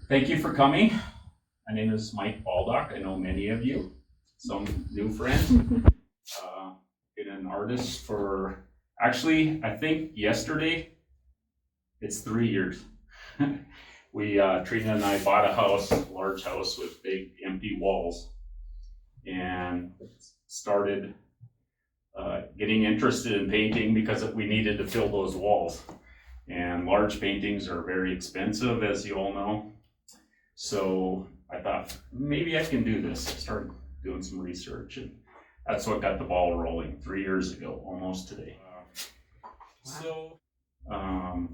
Thank you for coming. My name is Mike Baldock. I know many of you, some new friends. Been an artist for, actually, I think yesterday, it's 3 years. Trina and I bought a house, a large house with big empty walls, and started getting interested in painting because we needed to fill those walls. And large paintings are very expensive, as you all know. So I thought, maybe I can do this. I started doing some research, and that's what got the ball rolling 3 years ago, almost today. So I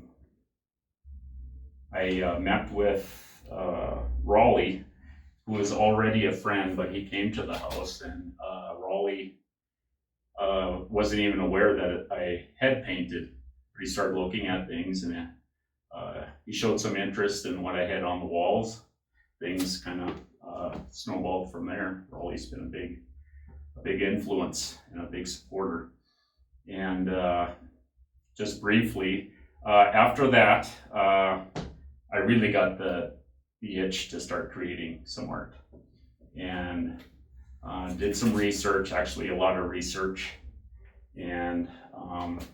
met with Raleigh, who was already a friend, but he came to the house, and Raleigh wasn't even aware that I had painted. He started looking at things, and he showed some interest in what I had on the walls. Things kind of snowballed from there. Raleigh's been a big influence and a big supporter. And just briefly, after that, I really got the itch to start creating some art, and did some research, actually a lot of research, and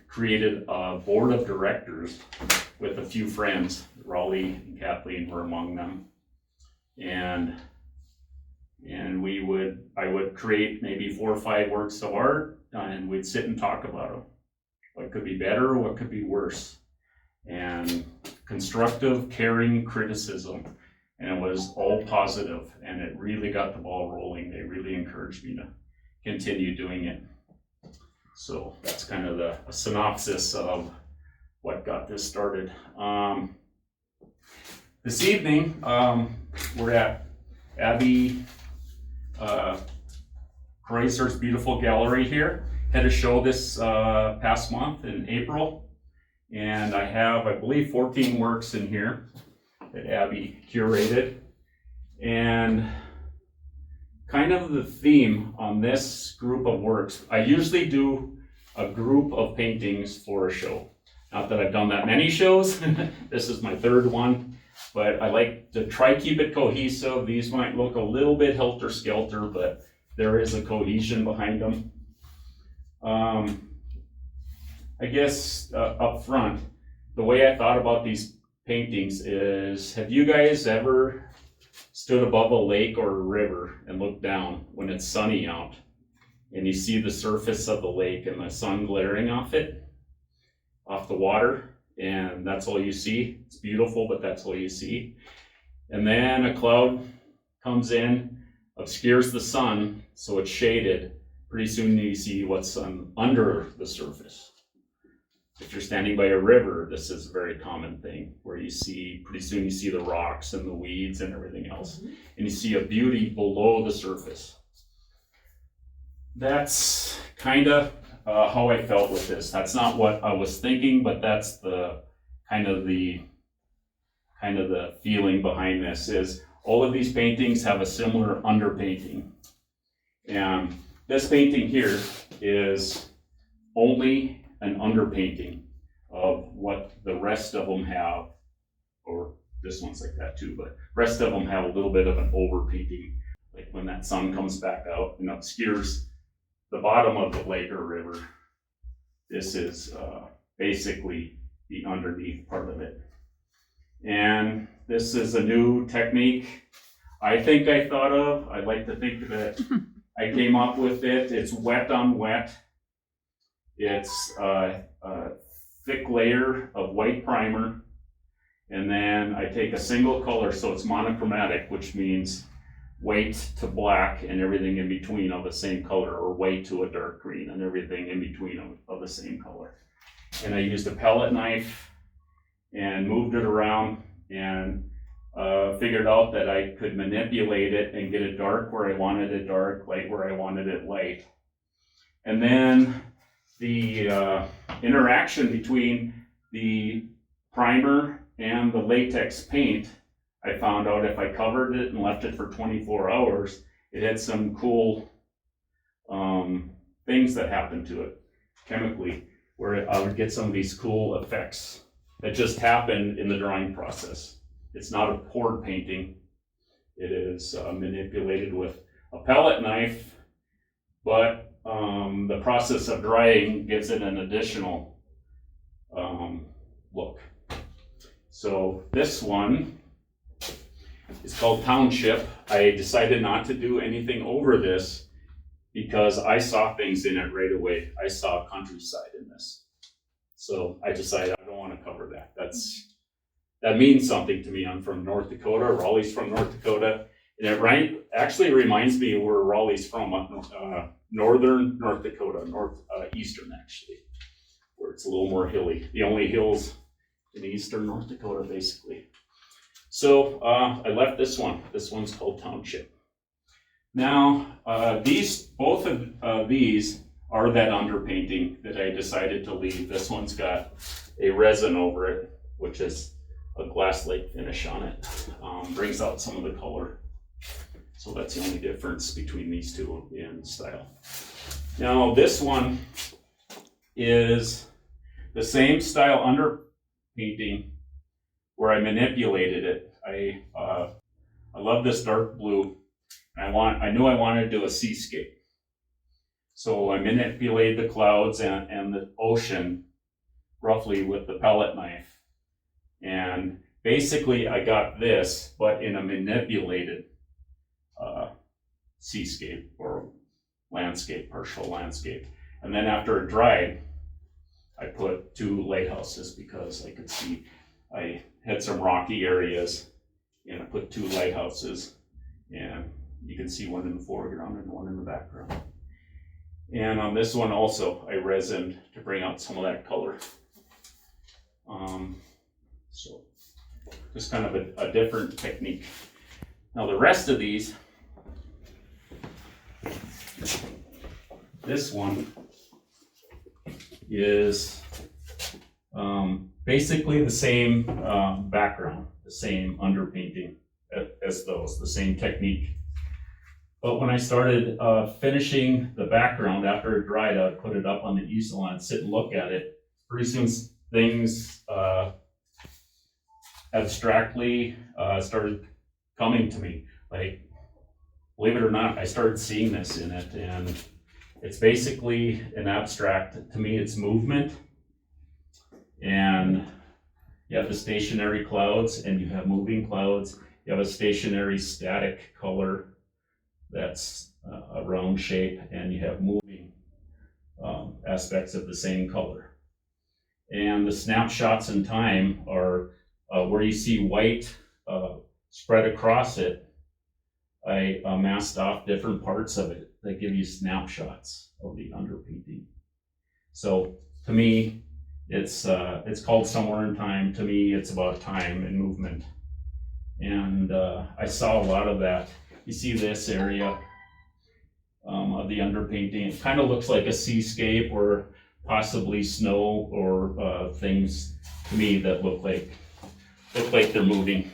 created a board of directors with a few friends. Raleigh and Kathleen were among them. And I would create maybe 4 or 5 works of art, and we'd sit and talk about them. What could be better, what could be worse, and constructive, caring criticism. And it was all positive, and it really got the ball rolling. They really encouraged me to continue doing it. So that's kind of a synopsis of what got this started. This evening, we're at Abby Chrysler's beautiful gallery here. Had a show this past month in April, and I have, I believe, 14 works in here that Abby curated. And kind of the theme on this group of works, I usually do a group of paintings for a show. Not that I've done that many shows. This is my 3rd one. But I like to try keep it cohesive. These might look a little bit helter-skelter, but there is a cohesion behind them. I guess up front, the way I thought about these paintings is, have you guys ever stood above a lake or a river and looked down when it's sunny out, and you see the surface of the lake and the sun glaring off it, off the water? And that's all you see. It's beautiful, but that's all you see. And then a cloud comes in, obscures the sun, so it's shaded. Pretty soon you see what's under the surface. If you're standing by a river, this is a very common thing, where you see, pretty soon you see the rocks and the weeds and everything else. And you see a beauty below the surface. That's kind of how I felt with this. That's not what I was thinking, but that's the kind of the feeling behind this. Is all of these paintings have a similar underpainting, and this painting here is only an underpainting of what the rest of them have, or this one's like that too, but rest of them have a little bit of an overpainting, like when that sun comes back out and obscures the bottom of the lake or river. This is basically the underneath part of it. And this is a new technique I think I thought of. I like to think that I came up with it. It's wet on wet. It's a thick layer of white primer, and then I take a single color, so it's monochromatic, which means white to black and everything in between of the same color, or white to a dark green and everything in between of the same color. And I used a palette knife and moved it around, and figured out that I could manipulate it and get it dark where I wanted it dark, light where I wanted it light. And then the interaction between the primer and the latex paint, I found out if I covered it and left it for 24 hours, it had some cool things that happened to it chemically, where I would get some of these cool effects that just happened in the drawing process. It's not a poured painting. It is manipulated with a palette knife, but the process of drying gives it an additional look. So this one is called Township. I decided not to do anything over this because I saw things in it right away. I saw countryside in this. So I decided I don't want to cover that. That means something to me. I'm from North Dakota. Raleigh's from North Dakota. And it actually reminds me of where Raleigh's from, northern North Dakota, eastern actually, where it's a little more hilly. The only hills in eastern North Dakota, basically. So I left this one. This one's called Township. Now, both of these are that underpainting that I decided to leave. This one's got a resin over it, which is a glass lake finish on it. Brings out some of the color. So that's the only difference between these two in style. Now this one is the same style underpainting where I manipulated it. I love this dark blue. I knew I wanted to do a seascape. So I manipulated the clouds and the ocean roughly with the palette knife. And basically I got this, but in a manipulated seascape or landscape, partial landscape. And then after it dried, I put 2 lighthouses because I could see I had some rocky areas, and I put 2 lighthouses, and you can see one in the foreground and one in the background. And on this one also, I resined to bring out some of that color. So just kind of a different technique. Now the rest of these, this one is basically the same background, the same underpainting as those, the same technique. But when I started finishing the background after it dried, I would put it up on the easel and sit and look at it. Pretty soon things abstractly started coming to me. Like, believe it or not, I started seeing this in it, and it's basically an abstract. To me, it's movement, and you have the stationary clouds and you have moving clouds. You have a stationary static color that's a round shape, and you have moving aspects of the same color. And the snapshots in time are where you see white spread across it. I masked off different parts of it that give you snapshots of the underpainting. So to me, it's called Somewhere in Time. To me, it's about time and movement. And I saw a lot of that. You see this area of the underpainting. It kind of looks like a seascape or possibly snow or things to me that look like they're moving.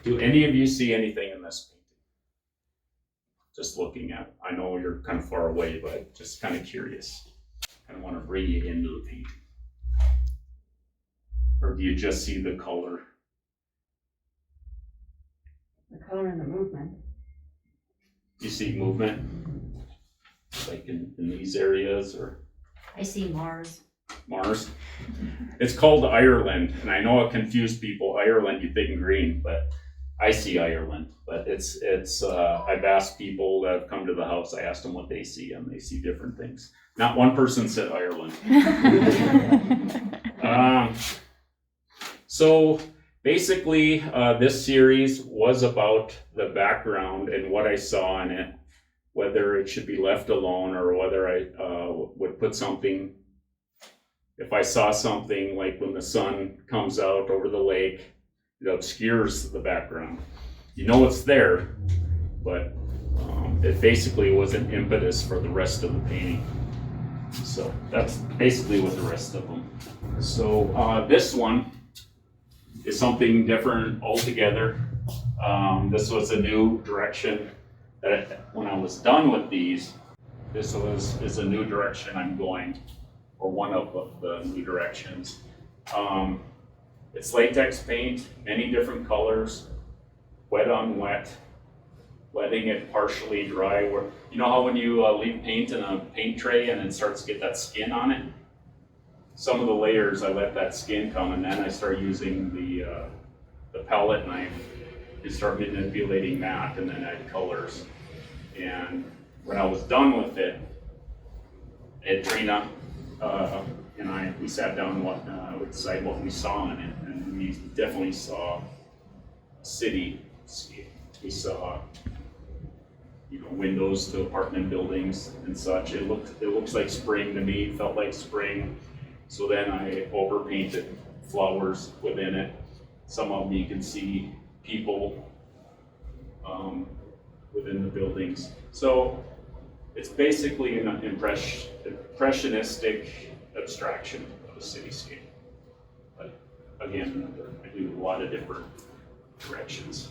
Do any of you see anything in this painting? Just looking at, I know you're kind of far away, but just kind of curious. I want to bring you into the painting. Or do you just see the color? The color and the movement. You see movement? Like in these areas, or? I see Mars. Mars? It's called Ireland, and I know it confused people. Ireland, you think green, but I see Ireland. But it's I've asked people that have come to the house, I asked them what they see, and they see different things. Not one person said Ireland. So basically, this series was about the background and what I saw in it, whether it should be left alone or whether I would put something, if I saw something like when the sun comes out over the lake, it obscures the background. You know it's there, but it basically was an impetus for the rest of the painting. So that's basically what the rest of them. So this one is something different altogether. This was a new direction that when I was done with these, this is a new direction I'm going, or one of the new directions. It's latex paint, many different colors, wet on wet, letting it partially dry. Where, you know how when you leave paint in a paint tray and it starts to get that skin on it? Some of the layers, I let that skin come, and then I start using the palette knife and start manipulating that, and then add colors. And when I was done with it, Trina and we sat down and would decide what we saw in it, and we definitely saw a city scale. We saw, windows to apartment buildings and such. It looks like spring to me, felt like spring. So then I overpainted flowers within it. Some of them you can see people within the buildings. So it's basically an impressionistic abstraction of a cityscape. But again, I do a lot of different directions.